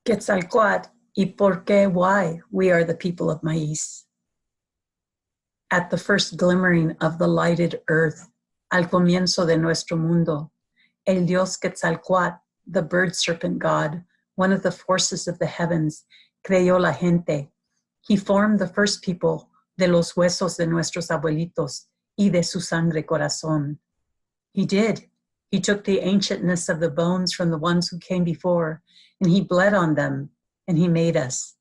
Quetzalcoatl y por qué, why we are the people of Maíz. At the first glimmering of the lighted earth, al comienzo de nuestro mundo, el Dios Quetzalcoatl, the bird serpent god, one of the forces of the heavens, creó la gente. He formed the first people de los huesos de nuestros abuelitos y de su sangre corazón. He did. He took the ancientness of the bones from the ones who came before, and he bled on them, and he made us.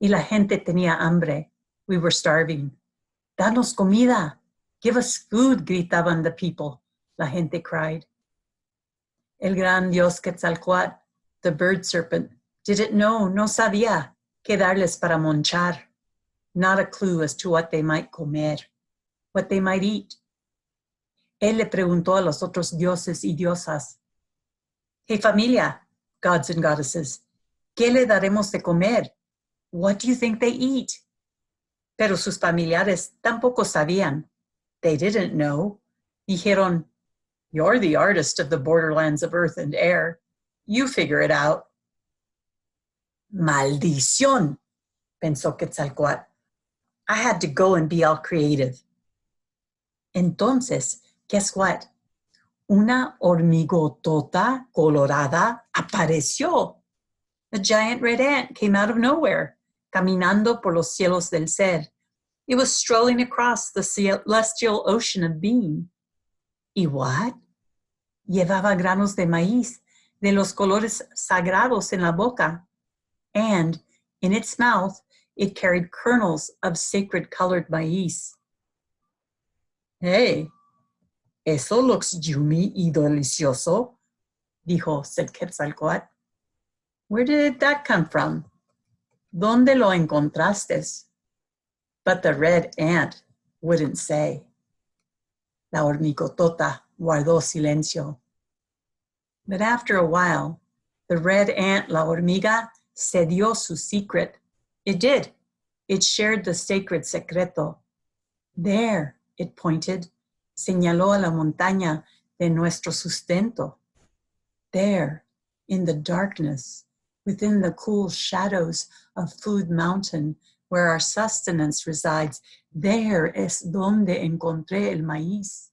Y la gente tenía hambre. We were starving. Danos comida. Give us food, gritaban the people. La gente cried. El gran Dios Quetzalcoatl, the bird serpent, didn't know, no sabía qué darles para monchar. Not a clue as to what they might comer, what they might eat. Él le preguntó a los otros dioses y diosas, hey familia, gods and goddesses, ¿qué le daremos de comer? What do you think they eat? Pero sus familiares tampoco sabían. They didn't know. Dijeron, you're the artist of the borderlands of earth and air. You figure it out. Maldición, pensó Quetzalcoatl. I had to go and be all creative. Entonces, guess what? Una hormigotota colorada apareció. A giant red ant came out of nowhere, caminando por los cielos del ser. It was strolling across the celestial ocean of being. ¿Y what? Llevaba granos de maíz, de los colores sagrados en la boca. And in its mouth, it carried kernels of sacred colored maíz. Hey, eso looks yummy y delicioso, dijo Quetzalcoatl. Where did that come from? ¿Dónde lo encontraste? But the red ant wouldn't say. La hormigotota guardó silencio. But after a while, the red ant, la hormiga, cedió su secret. It did. It shared the sacred secreto. There, it pointed, señaló a la montaña de nuestro sustento. There, in the darkness, within the cool shadows of Food Mountain, where our sustenance resides, there es donde encontré el maíz.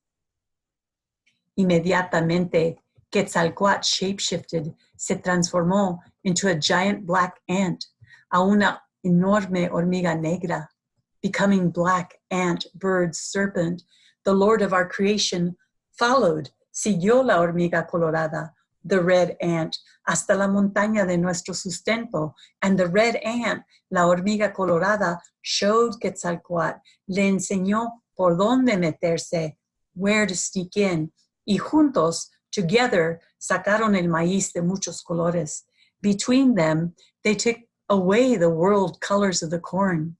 Inmediatamente, Quetzalcoatl shapeshifted, se transformó into a giant black ant, a una enorme hormiga negra, becoming black ant, bird, serpent. The Lord of our creation followed, siguió la hormiga colorada, the red ant, hasta la montaña de nuestro sustento. And the red ant, la hormiga colorada, showed Quetzalcoatl, le enseñó por dónde meterse, where to sneak in. Y juntos, together, sacaron el maíz de muchos colores. Between them, they took away the world colors of the corn.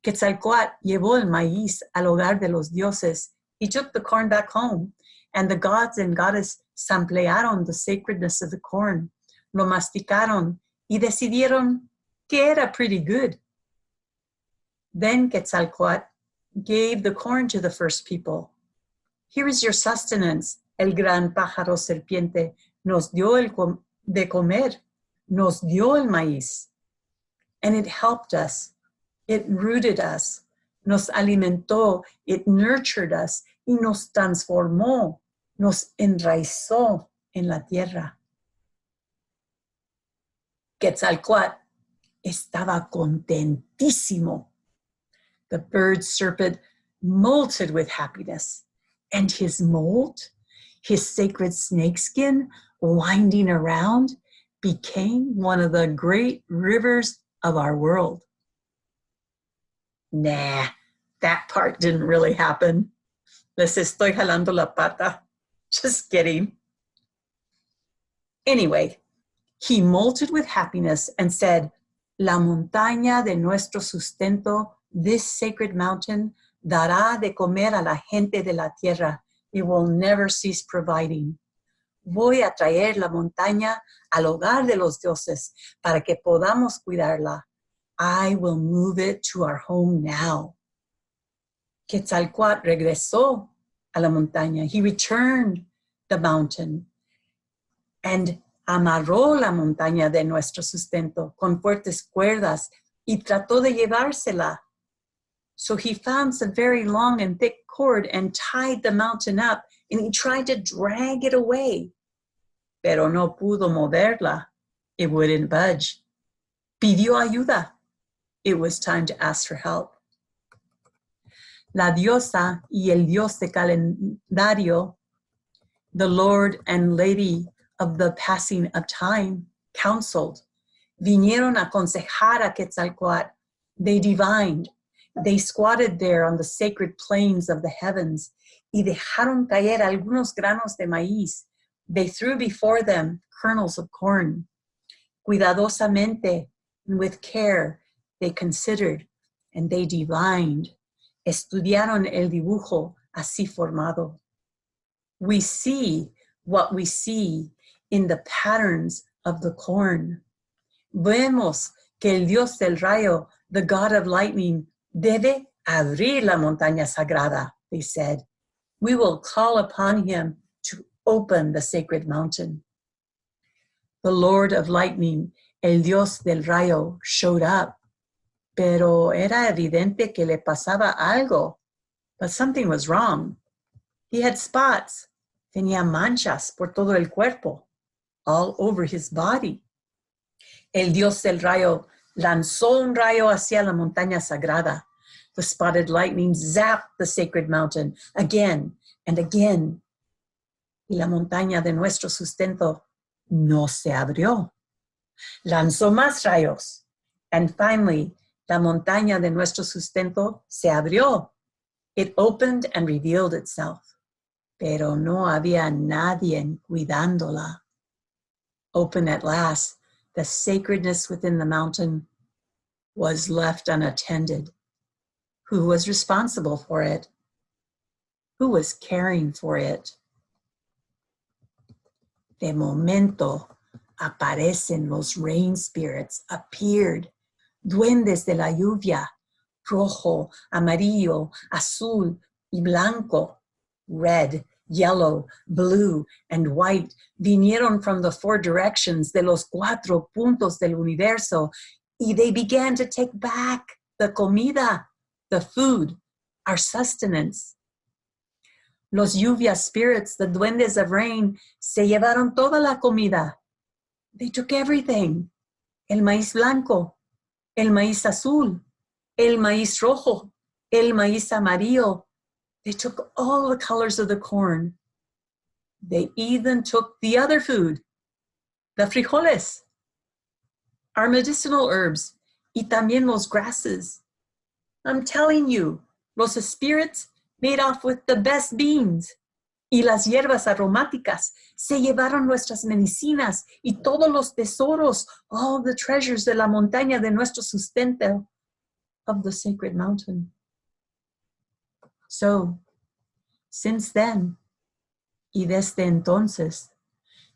Quetzalcoatl llevó el maíz al hogar de los dioses. He took the corn back home, and the gods and goddesses samplearon the sacredness of the corn, lo masticaron, y decidieron que era pretty good. Then Quetzalcoatl gave the corn to the first people. Here is your sustenance, el gran pájaro serpiente nos dio de comer, nos dio el maíz. And it helped us, it rooted us, nos alimentó, it nurtured us, y nos transformó, nos enraizó en la tierra. Quetzalcoatl estaba contentísimo. The bird serpent molted with happiness, and his molt, his sacred snakeskin winding around, became one of the great rivers of our world. Nah, that part didn't really happen. Les estoy jalando la pata. Just kidding. Anyway, he molted with happiness and said, La montaña de nuestro sustento, this sacred mountain, dará de comer a la gente de la tierra. It will never cease providing. Voy a traer la montaña al hogar de los dioses para que podamos cuidarla. I will move it to our home now. Quetzalcoatl regresó a la montaña. He returned the mountain. And amarró la montaña de nuestro sustento con fuertes cuerdas y trató de llevársela. So he found some very long and thick cord and tied the mountain up, and he tried to drag it away. Pero no pudo moverla. It wouldn't budge. Pidió ayuda. It was time to ask for help. La diosa y el dios de calendario, the Lord and Lady of the passing of time, counseled. Vinieron a aconsejar a Quetzalcoatl. They divined. They squatted there on the sacred plains of the heavens y dejaron caer algunos granos de maíz. They threw before them kernels of corn. Cuidadosamente and with care, they considered and they divined. Estudiaron el dibujo así formado. We see what we see in the patterns of the corn. Vemos que el Dios del rayo, the God of lightning, debe abrir la montaña sagrada, they said. We will call upon him to open the sacred mountain. The Lord of lightning, el Dios del rayo, showed up. Pero era evidente que le pasaba algo. But something was wrong. He had spots. Tenía manchas por todo el cuerpo, all over his body. El Dios del rayo lanzó un rayo hacia la montaña sagrada. The spotted lightning zapped the sacred mountain again and again. Y la montaña de nuestro sustento no se abrió. Lanzó más rayos. And finally, la montaña de nuestro sustento se abrió. It opened and revealed itself. Pero no había nadie cuidándola. Open at last, the sacredness within the mountain was left unattended. Who was responsible for it? Who was caring for it? De momento aparecen los rain spirits, appeared, duendes de la lluvia, rojo, amarillo, azul y blanco, red, yellow, blue, and white, vinieron from the four directions de los cuatro puntos del universo, y they began to take back the comida, the food, our sustenance. Los lluvia spirits, the duendes of rain, se llevaron toda la comida. They took everything. El maíz blanco, el maíz azul, el maíz rojo, el maíz amarillo. They took all the colors of the corn. They even took the other food, the frijoles, our medicinal herbs, y también los grasses. I'm telling you, los spirits made off with the best beans. Y las hierbas aromáticas se llevaron nuestras medicinas y todos los tesoros, all the treasures de la montaña de nuestro sustento, of the sacred mountain. So, since then, y desde entonces,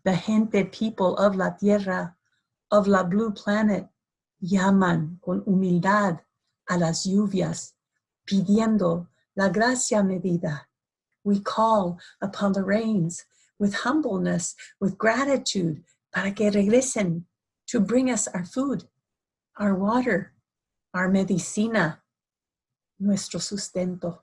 the gente people of la tierra, of la blue planet, llaman con humildad a las lluvias, pidiendo la gracia medida. We call upon the rains with humbleness, with gratitude, para que regresen, to bring us our food, our water, our medicina, nuestro sustento.